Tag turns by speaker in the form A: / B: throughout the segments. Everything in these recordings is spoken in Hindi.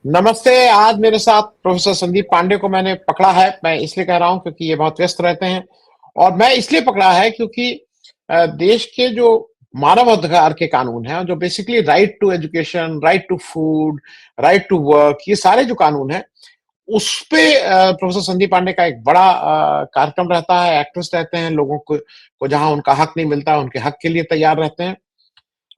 A: नमस्ते। आज मेरे साथ प्रोफेसर संदीप पांडे को मैंने पकड़ा है। मैं इसलिए कह रहा हूं क्योंकि ये बहुत व्यस्त रहते हैं, और मैं इसलिए पकड़ा है क्योंकि देश के जो मानव अधिकार के कानून हैं, जो basically right to education, right to food, right to work, ये सारे जो कानून हैं, उस पे प्रोफेसर संदीप पांडे का एक बड़ा कार्यक्रम रहता है। एक्टिविस्ट रहते हैं, लोगों को जहां उनका हक नहीं मिलता, उनके हक के लिए तैयार रहते हैं।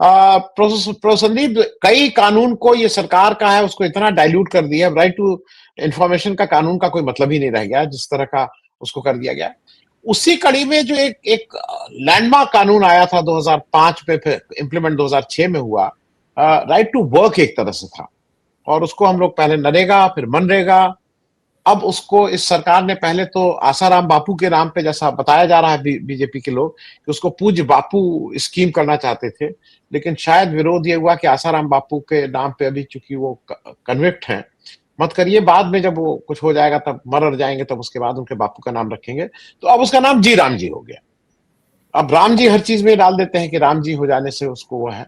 A: प्रोफेसर संदीप, कई कानून को ये सरकार का है उसको इतना डाइल्यूट कर दिया, राइट टू इंफॉर्मेशन का कानून का कोई मतलब ही नहीं रह गया जिस तरह का उसको कर दिया गया। उसी कड़ी में जो एक एक लैंडमार्क कानून आया था 2005 पे, फिर इम्प्लीमेंट 2006 में हुआ, राइट टू वर्क एक तरह से था। और उसको हम लोग पहले नरेगा, फिर मनरेगा, अब उसको इस सरकार ने पहले तो आसाराम बापू के नाम पे, जैसा बताया जा रहा है बीजेपी के लोग, कि उसको पूज्य बापू स्कीम करना चाहते थे। लेकिन शायद विरोध ये हुआ कि आसाराम बापू के नाम पे अभी चूंकि वो कन्विक्ट हैं, मत करिए, बाद में जब वो कुछ हो जाएगा, तब मर जाएंगे, तब उसके बाद उनके बापू का नाम रखेंगे। तो अब उसका नाम जी राम जी हो गया। अब राम जी हर चीज में डाल देते हैं कि राम जी हो जाने से उसको वो है।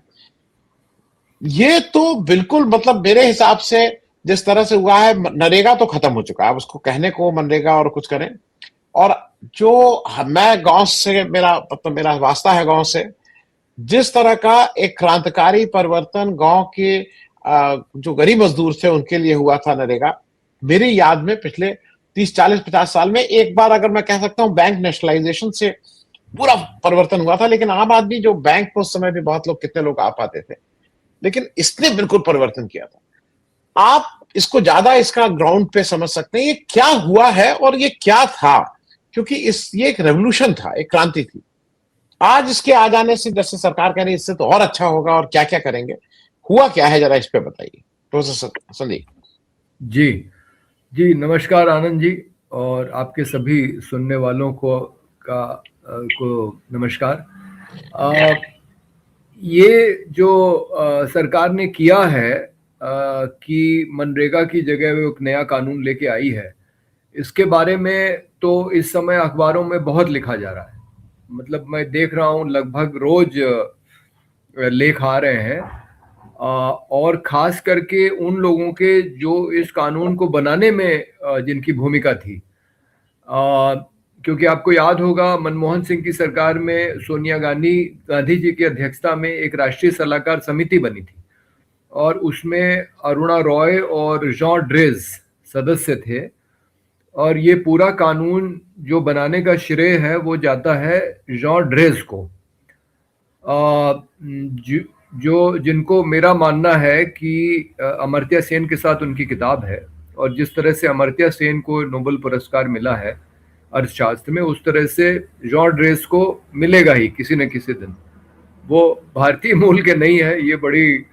A: ये तो बिल्कुल, मतलब मेरे हिसाब से जिस तरह से हुआ है, नरेगा तो खत्म हो चुका है। अब उसको कहने को मनरेगा और कुछ करें। और जो मैं गांव से, मेरा मतलब मेरा वास्ता है गांव से, जिस तरह का एक क्रांतिकारी परिवर्तन गांव के जो गरीब मजदूर थे उनके लिए हुआ था नरेगा, मेरी याद में पिछले 30 40 50 साल में एक बार, अगर मैं कह सकता हूं, बैंक नेशनलाइजेशन से पूरा परिवर्तन हुआ था। लेकिन आम आदमी जो बैंक में उस समय भी बहुत लोग, कितने लोग आ पाते थे, लेकिन इसने बिल्कुल परिवर्तन किया था। आप इसको ज्यादा इसका ग्राउंड पे समझ सकते हैं, ये क्या हुआ है और ये क्या था, क्योंकि ये एक रेवोल्यूशन था, एक क्रांति थी। आज इसके आ जाने से, जैसे सरकार कह रही है इससे तो और अच्छा होगा और क्या क्या करेंगे, हुआ क्या है, जरा इस पे बताइए प्रोफेसर संदीप।
B: जी जी, नमस्कार आनंद जी, और आपके सभी सुनने वालों को नमस्कार। अ, ये जो सरकार ने किया है कि मनरेगा की जगह वो एक नया कानून लेके आई है, इसके बारे में तो इस समय अखबारों में बहुत लिखा जा रहा है। मतलब मैं देख रहा हूँ लगभग रोज लेख आ रहे हैं, और खास करके उन लोगों के जो इस कानून को बनाने में जिनकी भूमिका थी। क्योंकि आपको याद होगा, मनमोहन सिंह की सरकार में सोनिया गांधी जी की अध्यक्षता में एक राष्ट्रीय सलाहकार समिति बनी थी, और उसमें अरुणा रॉय और जॉन ड्रेज सदस्य थे। और ये पूरा कानून जो बनाने का श्रेय है वो जाता है जॉन ड्रेज को। जो जिनको मेरा मानना है कि अमर्त्य सेन के साथ उनकी किताब है, और जिस तरह से अमर्त्य सेन को नोबेल पुरस्कार मिला है अर्थशास्त्र में, उस तरह से जॉन ड्रेस को मिलेगा ही किसी न किसी दिन। वो भारतीय मूल के नहीं है, ये बड़ी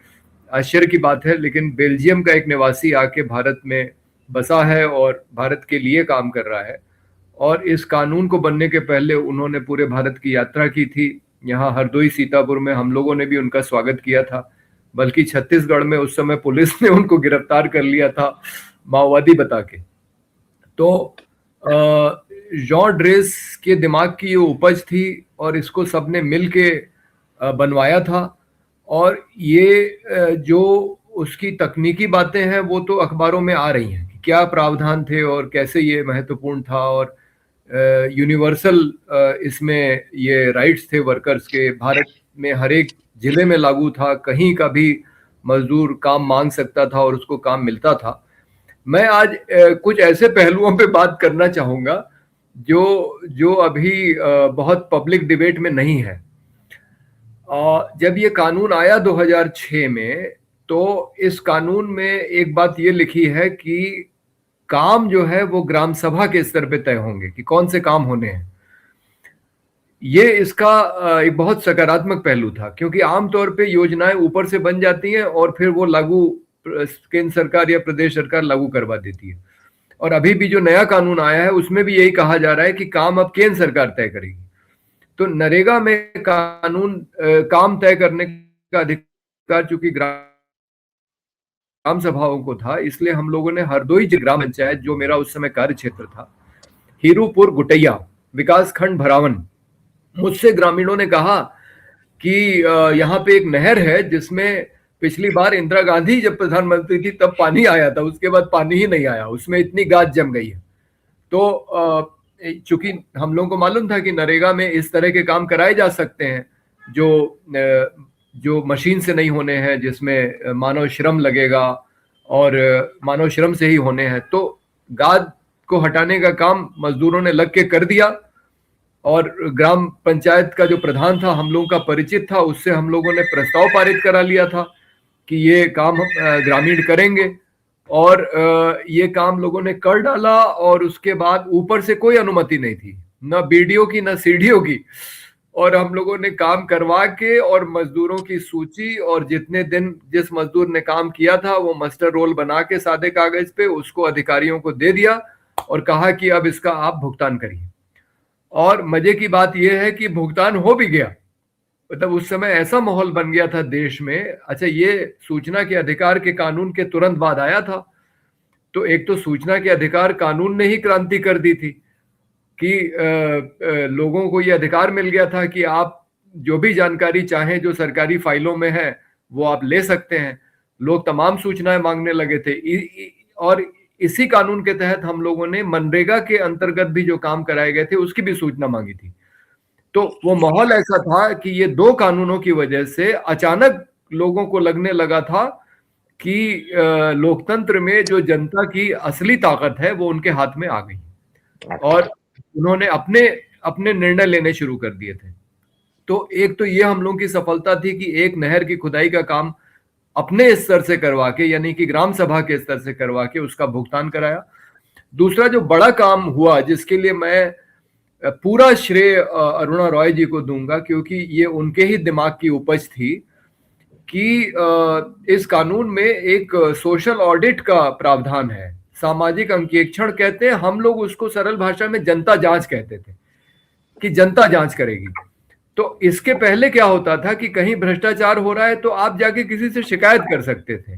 B: आश्चर्य की बात है, लेकिन बेल्जियम का एक निवासी आके भारत में बसा है और भारत के लिए काम कर रहा है। और इस कानून को बनने के पहले उन्होंने पूरे भारत की यात्रा की थी। यहाँ हरदोई सीतापुर में हम लोगों ने भी उनका स्वागत किया था, बल्कि छत्तीसगढ़ में उस समय पुलिस ने उनको गिरफ्तार कर लिया था माओवादी बता के। तो जॉन ड्रेस के दिमाग की ये उपज थी, और इसको सबने मिल के बनवाया था। और ये जो उसकी तकनीकी बातें हैं वो तो अखबारों में आ रही हैं कि क्या प्रावधान थे और कैसे ये महत्वपूर्ण था, और यूनिवर्सल इसमें ये राइट्स थे वर्कर्स के। भारत में हर एक जिले में लागू था, कहीं का भी मजदूर काम मांग सकता था और उसको काम मिलता था। मैं आज कुछ ऐसे पहलुओं पे बात करना चाहूंगा जो जो अभी बहुत पब्लिक डिबेट में नहीं है। जब ये कानून आया 2006 में, तो इस कानून में एक बात ये लिखी है कि काम जो है वो ग्राम सभा के स्तर पे तय होंगे कि कौन से काम होने हैं। ये इसका एक बहुत सकारात्मक पहलू था, क्योंकि आमतौर पे योजनाएं ऊपर से बन जाती हैं और फिर वो लागू केंद्र सरकार या प्रदेश सरकार लागू करवा देती है। और अभी भी जो नया कानून आया है उसमें भी यही कहा जा रहा है कि काम अब केंद्र सरकार तय करेगी। तो नरेगा में कानून काम तय करने का अधिकार चूंकि ग्राम सभाओं को था, इसलिए हम लोगों ने हरदोई ग्राम पंचायत, जो मेरा उस समय कार्य क्षेत्र था, हीरूपुर गुटैया विकास खंड भरावन, मुझसे ग्रामीणों ने कहा कि यहाँ पे एक नहर है जिसमें पिछली बार इंदिरा गांधी जब प्रधानमंत्री थी तब पानी आया था, उसके बाद पानी ही नहीं आया, उसमें इतनी गाद जम गई है। तो चूंकि हम लोगों को मालूम था कि नरेगा में इस तरह के काम कराए जा सकते हैं जो मशीन से नहीं होने हैं, जिसमें मानव श्रम लगेगा और मानव श्रम से ही होने हैं, तो गाद को हटाने का काम मजदूरों ने लग के कर दिया। और ग्राम पंचायत का जो प्रधान था, हम लोगों का परिचित था, उससे हम लोगों ने प्रस्ताव पारित करा लिया था कि ये काम हम ग्रामीण करेंगे। और ये काम लोगों ने कर डाला, और उसके बाद ऊपर से कोई अनुमति नहीं थी, न बीडीओ की न सीडीओ की। और हम लोगों ने काम करवा के और मजदूरों की सूची और जितने दिन जिस मजदूर ने काम किया था वो मास्टर रोल बना के सादे कागज पे उसको अधिकारियों को दे दिया और कहा कि अब इसका आप भुगतान करिए। और मजे की बात यह है कि भुगतान हो भी गया। मतलब उस समय ऐसा माहौल बन गया था देश में। अच्छा, ये सूचना के अधिकार के कानून के तुरंत बाद आया था। तो एक तो सूचना के अधिकार कानून ने ही क्रांति कर दी थी कि लोगों को ये अधिकार मिल गया था कि आप जो भी जानकारी चाहें जो सरकारी फाइलों में है वो आप ले सकते हैं। लोग तमाम सूचनाएं मांगने लगे थे। और इसी कानून के तहत हम लोगों ने मनरेगा के अंतर्गत भी जो काम कराए गए थे उसकी भी सूचना मांगी थी। तो वो माहौल ऐसा था कि ये दो कानूनों की वजह से अचानक लोगों को लगने लगा था कि लोकतंत्र में जो जनता की असली ताकत है वो उनके हाथ में आ गई और उन्होंने अपने अपने निर्णय लेने शुरू कर दिए थे। तो एक तो ये हम लोगों की सफलता थी कि एक नहर की खुदाई का काम अपने स्तर से करवा के, यानी कि ग्राम सभा के स्तर से करवा के उसका भुगतान कराया। दूसरा जो बड़ा काम हुआ जिसके लिए मैं पूरा श्रेय अरुणा रॉय जी को दूंगा, क्योंकि ये उनके ही दिमाग की उपज थी कि इस कानून में एक सोशल ऑडिट का प्रावधान है। सामाजिक अंकेक्षण कहते हैं, हम लोग उसको सरल भाषा में जनता जांच कहते थे कि जनता जांच करेगी। तो इसके पहले क्या होता था कि कहीं भ्रष्टाचार हो रहा है तो आप जाके किसी से शिकायत कर सकते थे,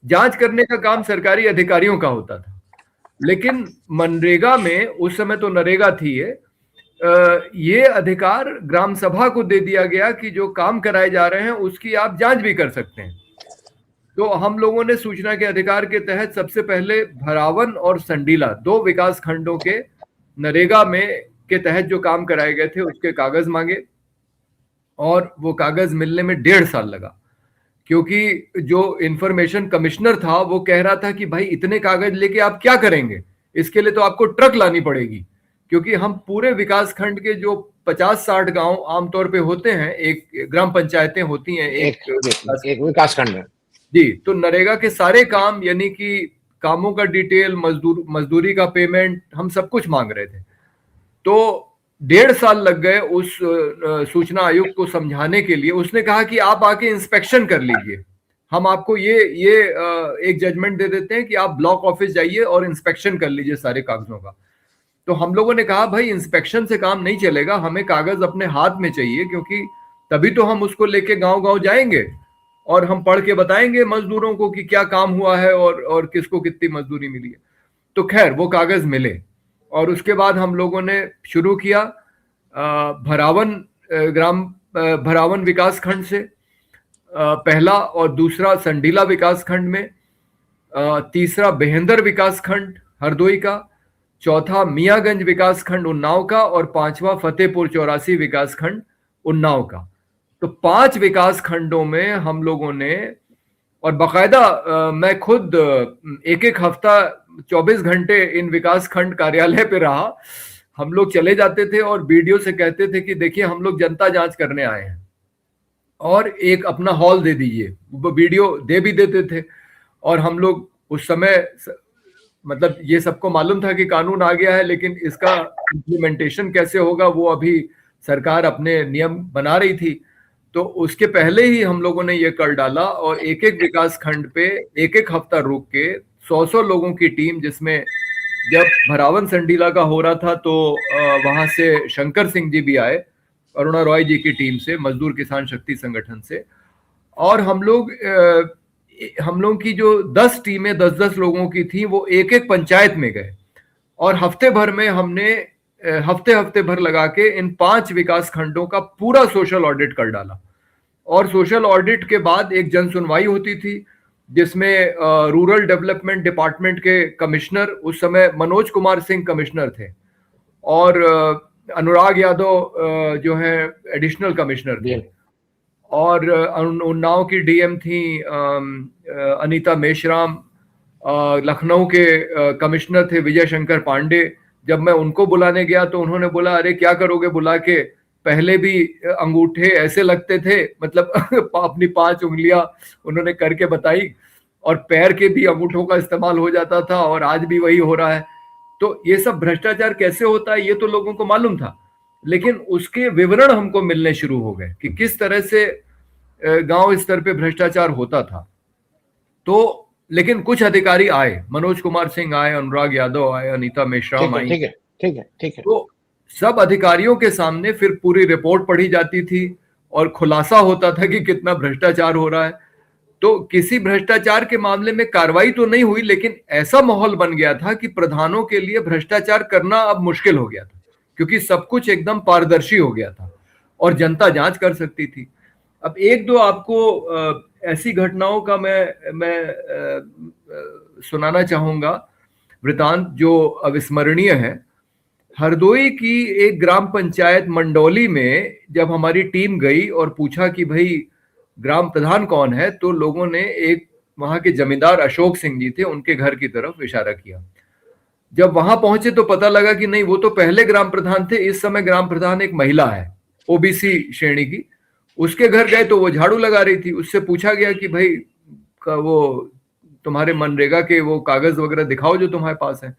B: जांच करने का काम सरकारी अधिकारियों का होता था। लेकिन मनरेगा में, उस समय तो नरेगा थी ये अधिकार ग्राम सभा को दे दिया गया कि जो काम कराए जा रहे हैं उसकी आप जांच भी कर सकते हैं। तो हम लोगों ने सूचना के अधिकार के तहत सबसे पहले भरावन और संडीला दो विकास खंडों के नरेगा में के तहत जो काम कराए गए थे उसके कागज मांगे और वो कागज मिलने में 1.5 साल लगा, क्योंकि जो इंफॉर्मेशन कमिश्नर था वो कह रहा था कि भाई इतने कागज लेके आप क्या करेंगे, इसके लिए तो आपको ट्रक लानी पड़ेगी, क्योंकि हम पूरे विकास खंड के जो 50-60 गांव आमतौर पे होते हैं, एक ग्राम पंचायतें होती हैं
A: एक विकास खंड में
B: जी, तो नरेगा के सारे काम यानी कि कामों का डिटेल, मजदूरी का पेमेंट, हम सब कुछ मांग रहे थे। तो 1.5 साल लग गए उस सूचना आयुक्त को समझाने के लिए। उसने कहा कि आप आके इंस्पेक्शन कर लीजिए, हम आपको ये एक जजमेंट दे देते हैं कि आप ब्लॉक ऑफिस जाइए और इंस्पेक्शन कर लीजिए सारे कागजों का। तो हम लोगों ने कहा भाई इंस्पेक्शन से काम नहीं चलेगा, हमें कागज अपने हाथ में चाहिए, क्योंकि तभी तो हम उसको लेके गांव गांव जाएंगे और हम पढ़ के बताएंगे मजदूरों को कि क्या काम हुआ है और किसको कितनी मजदूरी मिली है। तो खैर वो कागज मिले और उसके बाद हम लोगों ने शुरू किया भरावन विकास खंड से पहला, और दूसरा संडीला विकास खंड में, तीसरा बेहंदर विकास खंड हरदोई का, चौथा मियागंज विकास खंड उन्नाव का, और पांचवा फतेहपुर चौरासी विकास खंड उन्नाव का। तो 5 विकास खंडों में हम लोगों ने, और बाकायदा मैं खुद एक एक हफ्ता 24 घंटे इन विकास खंड कार्यालय पे रहा। हम लोग चले जाते थे और बीडीओ से कहते थे कि देखिए हम लोग जनता जांच करने आए हैं और एक अपना हॉल दे दीजिए। वो बीडीओ दे भी देते थे। और हम लोग उस समय, मतलब ये सबको मालूम था कि कानून आ गया है, लेकिन इसका इम्प्लीमेंटेशन कैसे होगा वो अभी सरकार अपने नियम बना रही थी। तो उसके पहले ही हम लोगों ने ये कर डाला और एक एक विकास खंड पे एक एक हफ्ता रुक के 100 लोगों की टीम, जिसमें जब भरावन संडीला का हो रहा था तो वहां से शंकर सिंह जी भी आए, अरुणा रॉय जी की टीम से, मजदूर किसान शक्ति संगठन से। और हम लोग की जो 10 टीमें 10-10 लोगों की थी वो एक एक पंचायत में गए और हफ्ते भर में हमने हफ्ते भर लगा के इन 5 विकास खंडों का पूरा सोशल ऑडिट कर डाला। और सोशल ऑडिट के बाद एक जन सुनवाई होती थी जिसमें रूरल डेवलपमेंट डिपार्टमेंट के कमिश्नर, उस समय मनोज कुमार सिंह कमिश्नर थे, और अनुराग यादव जो है एडिशनल कमिश्नर थे, और उन्नाव की डीएम थी अनीता मेश्राम, लखनऊ के कमिश्नर थे विजय शंकर पांडे। जब मैं उनको बुलाने गया तो उन्होंने बोला, अरे क्या करोगे बुला के, पहले भी अंगूठे ऐसे लगते थे, मतलब अपनी 5 उंगलियां उन्होंने करके बताई, और पैर के भी अंगूठों का इस्तेमाल हो जाता था, और आज भी वही हो रहा है। तो ये सब भ्रष्टाचार कैसे होता है ये तो लोगों को मालूम था, लेकिन उसके विवरण हमको मिलने शुरू हो गए कि किस तरह से गांव स्तर पे भ्रष्टाचार होता था। तो लेकिन कुछ अधिकारी आए, मनोज कुमार सिंह आए, अनुराग यादव आए, अनीता मेश्राम आई।
A: ठीक है, ठीक है, ठीक है।
B: तो सब अधिकारियों के सामने फिर पूरी रिपोर्ट पढ़ी जाती थी और खुलासा होता था कि कितना भ्रष्टाचार हो रहा है। तो किसी भ्रष्टाचार के मामले में कार्रवाई तो नहीं हुई, लेकिन ऐसा माहौल बन गया था कि प्रधानों के लिए भ्रष्टाचार करना अब मुश्किल हो गया था, क्योंकि सब कुछ एकदम पारदर्शी हो गया था और जनता जांच कर सकती थी। अब एक दो आपको ऐसी घटनाओं का मैं सुनाना चाहूंगा वृतांत जो अविस्मरणीय है। हरदोई की एक ग्राम पंचायत मंडौली में जब हमारी टीम गई और पूछा कि भाई ग्राम प्रधान कौन है, तो लोगों ने एक वहां के जमींदार अशोक सिंह जी थे, उनके घर की तरफ इशारा किया। जब वहां पहुंचे तो पता लगा कि नहीं, वो तो पहले ग्राम प्रधान थे, इस समय ग्राम प्रधान एक महिला है, ओबीसी श्रेणी की। उसके घर गए तो वो झाड़ू लगा रही थी। उससे पूछा गया कि भाई वो तुम्हारे मनरेगा के वो कागज वगैरह दिखाओ जो तुम्हारे पास है।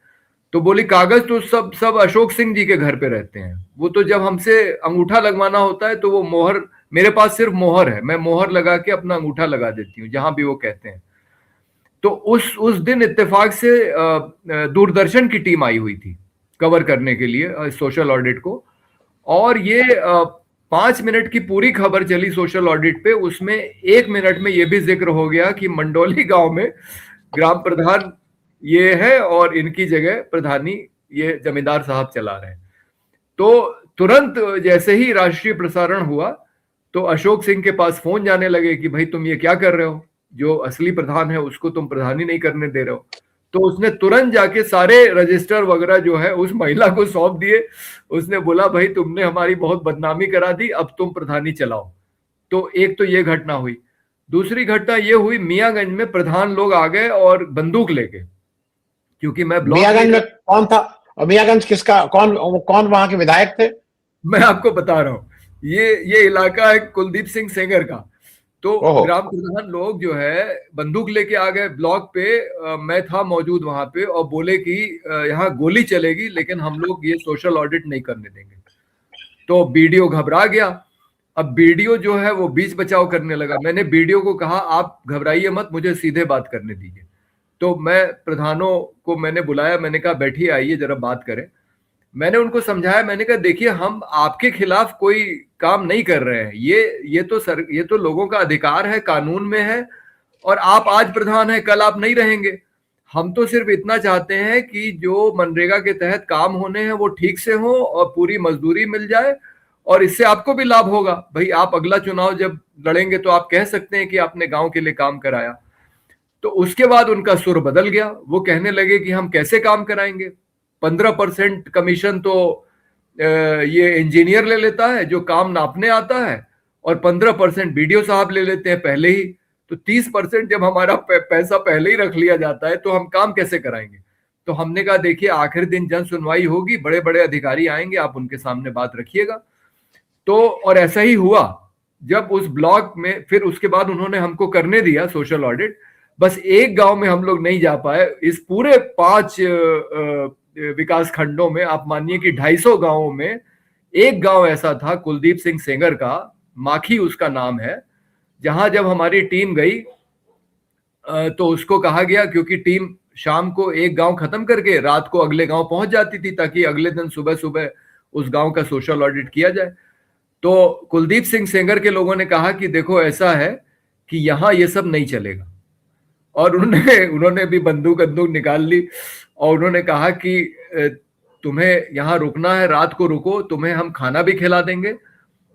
B: तो बोली कागज तो सब अशोक सिंह जी के घर पे रहते हैं, वो तो जब हमसे अंगूठा लगवाना होता है तो वो मोहर, मेरे पास सिर्फ मोहर है, मैं मोहर लगा के अपना अंगूठा लगा देती हूँ जहां भी वो कहते हैं। तो उस दिन इत्तेफाक से दूरदर्शन की टीम आई हुई थी कवर करने के लिए सोशल ऑडिट को, और ये 5 मिनट की पूरी खबर चली सोशल ऑडिट पे। उसमें 1 मिनट में ये भी जिक्र हो गया कि मंडौली गांव में ग्राम प्रधान ये है और इनकी जगह प्रधानी ये जमींदार साहब चला रहे हैं। तो तुरंत जैसे ही राष्ट्रीय प्रसारण हुआ तो अशोक सिंह के पास फोन जाने लगे कि भाई तुम ये क्या कर रहे हो, जो असली प्रधान है उसको तुम प्रधानी नहीं करने दे रहे हो। तो उसने तुरंत जाके सारे रजिस्टर वगैरह जो है उस महिला को सौंप दिए। उसने बोला भाई तुमने हमारी बहुत बदनामी करा दी, अब तुम प्रधानी चलाओ। तो एक तो ये घटना हुई। दूसरी घटना ये हुई, मियागंज में प्रधान लोग आ गए और बंदूक लेके, क्योंकि मैं
A: मियागंज में कौन था और मियागंज किसका, कौन वहां के विधायक थे?
B: मैं आपको बता रहा हूँ, ये इलाका है कुलदीप सिंह सेंगर का। तो ग्राम प्रधान लोग जो है बंदूक लेके आ गए ब्लॉक पे। मैं था मौजूद वहां पे, और बोले कि यहाँ गोली चलेगी लेकिन हम लोग ये सोशल ऑडिट नहीं करने देंगे। तो बीडीओ घबरा गया। अब बीडीओ जो है वो बीच बचाव करने लगा। मैंने बीडीओ को कहा आप घबराइए मत, मुझे सीधे बात करने दीजिए। तो मैं प्रधानों को मैंने बुलाया, मैंने कहा बैठिए, आइए जरा बात करें। मैंने उनको समझाया, मैंने कहा देखिए हम आपके खिलाफ कोई काम नहीं कर रहे हैं, ये तो लोगों का अधिकार है, कानून में है, और आप आज प्रधान हैं कल आप नहीं रहेंगे। हम तो सिर्फ इतना चाहते हैं कि जो मनरेगा के तहत काम होने हैं वो ठीक से हो और पूरी मजदूरी मिल जाए, और इससे आपको भी लाभ होगा। भाई आप अगला चुनाव जब लड़ेंगे तो आप कह सकते हैं कि आपने गांव के लिए काम कराया। तो उसके बाद उनका सुर बदल गया, वो कहने लगे कि हम कैसे काम कराएंगे, 15% कमीशन तो ये इंजीनियर ले लेता है जो काम नापने आता है, और 15% बीडीओ साहब ले लेते हैं पहले ही। तो 30% जब हमारा पैसा पहले ही रख लिया जाता है तो हम काम कैसे कराएंगे। तो हमने कहा देखिए आखिर दिन जन सुनवाई होगी, बड़े बड़े अधिकारी आएंगे, आप उनके सामने बात रखिएगा। तो और ऐसा ही हुआ। जब उस ब्लॉक में फिर उसके बाद उन्होंने हमको करने दिया सोशल ऑडिट, बस एक गांव में हम लोग नहीं जा पाए। इस पूरे 5 विकास खंडों में आप मानिए कि 250 गांवों में एक गांव ऐसा था कुलदीप सिंह सेंगर का, माखी उसका नाम है, जहां जब हमारी टीम गई तो उसको कहा गया, क्योंकि टीम शाम को एक गांव खत्म करके रात को अगले गांव पहुंच जाती थी ताकि अगले दिन सुबह सुबह उस गांव का सोशल ऑडिट किया जाए। तो कुलदीप सिंह सेंगर के लोगों ने कहा कि देखो ऐसा है कि यहां ये सब नहीं चलेगा, और उन्होंने भी बंदूक निकाल ली और उन्होंने कहा कि तुम्हें यहां रुकना है, रात को रुको, तुम्हें हम खाना भी खिला देंगे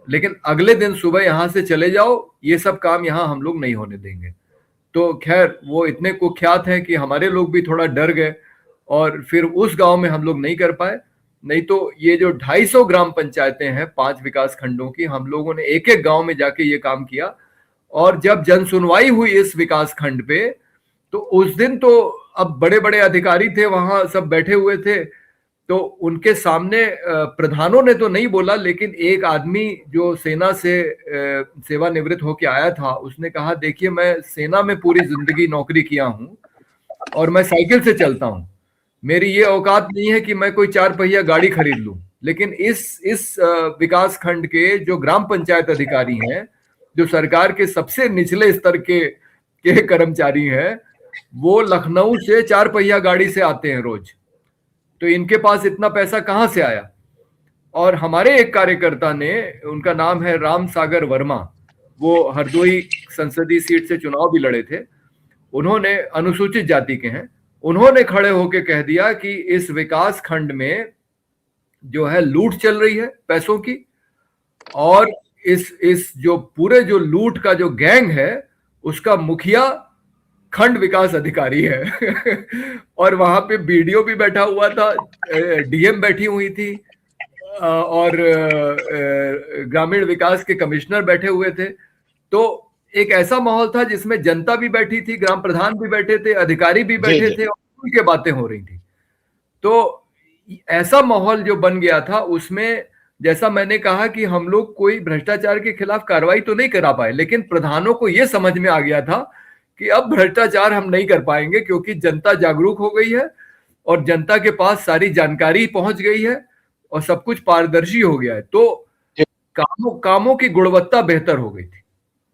B: लेकिन अगले दिन सुबह यहां से चले जाओ, ये सब काम यहां हम लोग नहीं होने देंगे। तो खैर वो इतने कुख्यात हैं कि हमारे लोग भी थोड़ा डर गए और फिर उस गांव में हम लोग नहीं कर पाए। नहीं तो ये जो 250 ग्राम पंचायतें हैं 5 विकास खंडों की, हम लोगों ने एक एक गांव में जाके ये काम किया। और जब जन सुनवाई हुई इस विकास खंड पे, तो उस दिन तो अब बड़े बड़े अधिकारी थे वहां, सब बैठे हुए थे, तो उनके सामने प्रधानों ने तो नहीं बोला, लेकिन एक आदमी जो सेना से सेवानिवृत्त होके आया था, उसने कहा देखिए मैं सेना में पूरी जिंदगी नौकरी किया हूं और मैं साइकिल से चलता हूं, मेरी ये औकात नहीं है कि मैं कोई 4 पहिया गाड़ी खरीद लूं। लेकिन इस विकास खंड के जो ग्राम पंचायत अधिकारी हैं, जो सरकार के सबसे निचले स्तर के कर्मचारी हैं, वो लखनऊ से 4 पहिया गाड़ी से आते हैं रोज। तो इनके पास इतना पैसा कहां से आया? और हमारे एक कार्यकर्ता ने, उनका नाम है राम सागर वर्मा, वो हरदोई संसदीय सीट से चुनाव भी लड़े थे, उन्होंने, अनुसूचित जाति के हैं, उन्होंने खड़े होकर कह दिया कि इस विकास खंड में जो है लूट चल रही है पैसों की, और इस जो पूरे जो लूट का जो गैंग है उसका मुखिया खंड विकास अधिकारी है। और वहां पे बीडीओ भी बैठा हुआ था, डीएम बैठी हुई थी, और ग्रामीण विकास के कमिश्नर बैठे हुए थे। तो एक ऐसा माहौल था जिसमें जनता भी बैठी थी, ग्राम प्रधान भी बैठे थे, अधिकारी भी बैठे थे, और उनके बातें हो रही थी। तो ऐसा माहौल जो बन गया था, उसमें जैसा मैंने कहा कि हम लोग कोई भ्रष्टाचार के खिलाफ कार्रवाई तो नहीं करा पाए, लेकिन प्रधानों को यह समझ में आ गया था कि अब भ्रष्टाचार हम नहीं कर पाएंगे, क्योंकि जनता जागरूक हो गई है और जनता के पास सारी जानकारी पहुंच गई है और सब कुछ पारदर्शी हो गया है। तो कामों की गुणवत्ता बेहतर हो गई थी।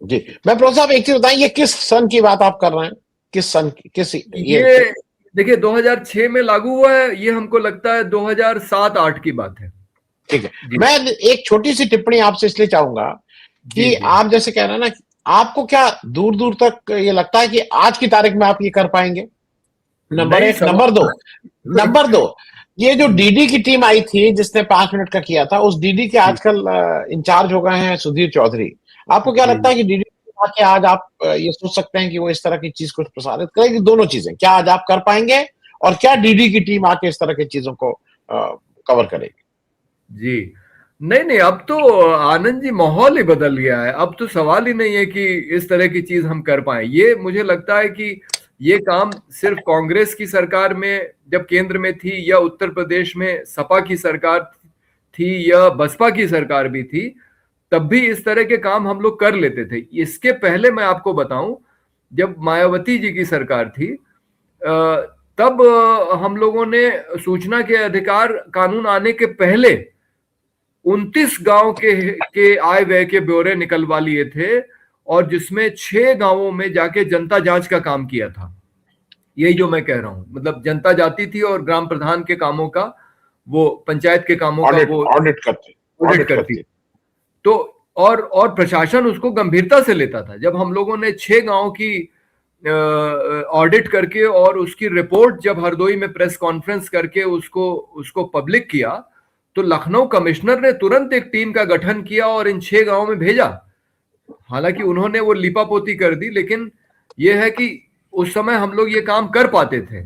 A: जी, मैं प्रोफेसर साहब एक चीज बताएं, ये किस सन की बात आप कर रहे हैं? किस सन की, किस
B: ये देखिए 2006 में लागू हुआ है, ये हमको लगता है 2007-8 की बात है।
A: ठीक है, मैं एक छोटी सी टिप्पणी आपसे इसलिए चाहूंगा कि आप जैसे कह रहे हैं ना, आपको क्या दूर दूर तक ये लगता है कि आज की तारीख में आप ये कर पाएंगे? नंबर एक। नंबर दो, ये जो डीडी की टीम आई थी जिसने 5 मिनट का किया था, उस डीडी के आजकल इंचार्ज हो गए हैं सुधीर चौधरी। आपको क्या लगता है कि डीडी के आज आप ये सोच सकते हैं कि वो इस तरह की चीज को प्रसारित करेगी? दोनों चीजें, क्या आज आप कर पाएंगे और क्या डीडी की टीम आके इस तरह की चीजों को कवर करेगी?
B: जी नहीं, अब तो आनंद जी माहौल ही बदल गया है। अब तो सवाल ही नहीं है कि इस तरह की चीज हम कर पाए। ये मुझे लगता है कि ये काम सिर्फ कांग्रेस की सरकार में जब केंद्र में थी, या उत्तर प्रदेश में सपा की सरकार थी, या बसपा की सरकार भी थी, तब भी इस तरह के काम हम लोग कर लेते थे। इसके पहले मैं आपको बताऊं, जब मायावती जी की सरकार थी, तब हम लोगों ने सूचना के अधिकार कानून आने के पहले 29 गांव के आय व्यय के ब्यौरे निकलवा लिए थे, और जिसमें 6 गांवों में जाके जनता जांच का काम किया था। यही जो मैं कह रहा हूं, मतलब जनता जाती थी और ग्राम प्रधान के कामों का, वो पंचायत के कामों का वो ऑडिट करती। तो और प्रशासन उसको गंभीरता से लेता था। जब हम लोगों ने 6 गांव की ऑडिट करके और उसकी रिपोर्ट जब हरदोई में प्रेस कॉन्फ्रेंस करके उसको पब्लिक किया, तो लखनऊ कमिश्नर ने तुरंत एक टीम का गठन किया और इन 6 गांवों में भेजा। हालांकि उन्होंने वो लिपापोती कर दी, लेकिन यह है कि उस समय हम लोग ये काम कर पाते थे।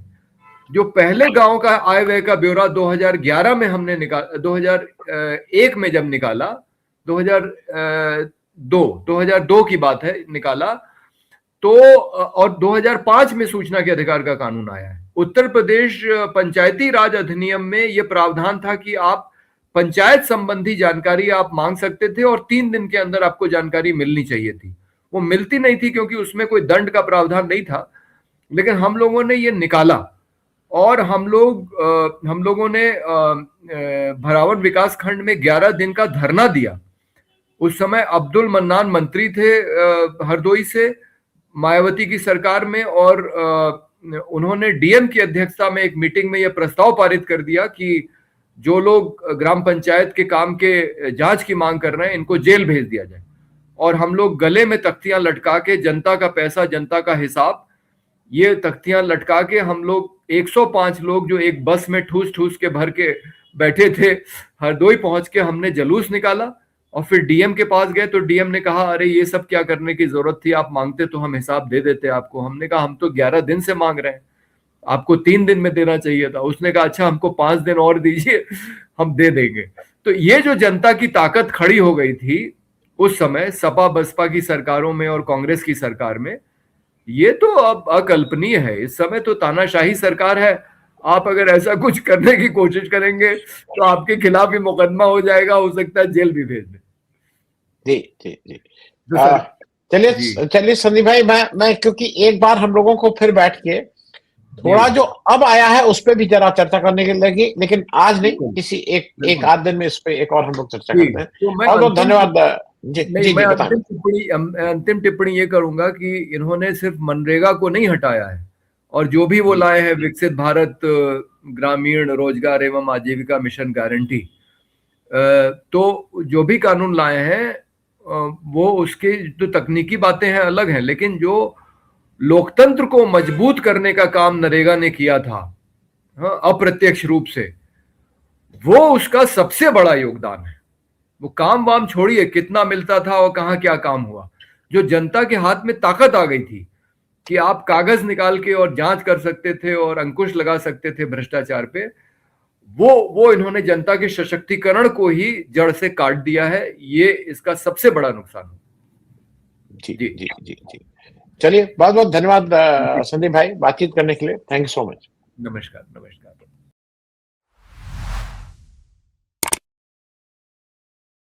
B: जो पहले गांव का आय व्यय का ब्यौरा 2011 में हमने निकाला, 2001 में जब निकाला, 2002 की बात है, निकाला, तो और 2005 में सूचना के अधिकार का कानून आया है। उत्तर प्रदेश पंचायती राज अधिनियम में यह प्रावधान था कि आप पंचायत संबंधी जानकारी आप मांग सकते थे और 3 दिन के अंदर आपको जानकारी मिलनी चाहिए थी। वो मिलती नहीं थी क्योंकि उसमें कोई दंड का प्रावधान नहीं था, लेकिन हम लोगों ने ये निकाला और हम लोगों ने भरावन विकास खंड में 11 दिन का धरना दिया। उस समय अब्दुल मन्नान मंत्री थे हरदोई से, मायावती की सरकार में, और उन्होंने डीएम की अध्यक्षता में एक मीटिंग में यह प्रस्ताव पारित कर दिया कि जो लोग ग्राम पंचायत के काम के जांच की मांग कर रहे हैं, इनको जेल भेज दिया जाए। और हम लोग गले में तख्तियां लटका के, जनता का पैसा, जनता का हिसाब, ये तख्तियां लटका के हम लोग 105 लोग जो एक बस में ठूस ठूस के भर के बैठे थे, हरदोई पहुंच के हमने जुलूस निकाला और फिर डीएम के पास गए तो डीएम ने कहा अरे ये सब क्या करने की जरूरत थी, आप मांगते तो हम हिसाब दे देते आपको। हमने कहा हम तो 11 दिन से मांग रहे हैं, आपको 3 दिन में देना चाहिए था। उसने कहा अच्छा हमको 5 दिन और दीजिए, हम दे देंगे। तो ये जो जनता की ताकत खड़ी हो गई थी उस समय सपा बसपा की सरकारों में और कांग्रेस की सरकार में, ये तो अब अकल्पनीय है। इस समय तो तानाशाही सरकार है, आप अगर ऐसा कुछ करने की कोशिश करेंगे तो आपके खिलाफ ही मुकदमा हो जाएगा, हो सकता है जेल भी भेज दे।
A: जी जी जी।
B: तो
A: चलिए चलिए संदीप भाई, मैं क्योंकि एक बार हम लोगों को फिर बैठ के थोड़ा जो अब आया है उस पर भी जरा चर्चा करने के लगी, लेकिन आज नहीं, किसी एक आध दिन में इस पे एक और हम लोग चर्चा करते हैं।
B: तो मैं
A: बहुत बहुत धन्यवाद। जी जी
B: मैं
A: बताएं।
B: अंतिम टिप्पणी ये करूंगा कि इन्होंने सिर्फ मनरेगा को नहीं हटाया है, और जो भी वो लाए हैं विकसित भारत ग्रामीण रोजगार एवं आजीविका मिशन गारंटी, तो जो भी कानून लाए हैं वो उसके जो तकनीकी बातें हैं अलग हैं, लेकिन जो लोकतंत्र को मजबूत करने का काम नरेगा ने किया था, हाँ, अप्रत्यक्ष रूप से, वो उसका सबसे बड़ा योगदान है। वो काम वाम छोड़िए कितना मिलता था और कहाँ क्या काम हुआ, जो जनता के हाथ में ताकत आ गई थी कि आप कागज निकाल के और जांच कर सकते थे और अंकुश लगा सकते थे भ्रष्टाचार पे, वो इन्होंने जनता के सशक्तिकरण को ही जड़ से काट दिया है। ये इसका सबसे बड़ा नुकसान है।
A: जी जी जी जी जी। चलिए बहुत बहुत धन्यवाद संदीप भाई बातचीत करने के लिए। Thank you so much.
B: नमस्कार नमस्कार।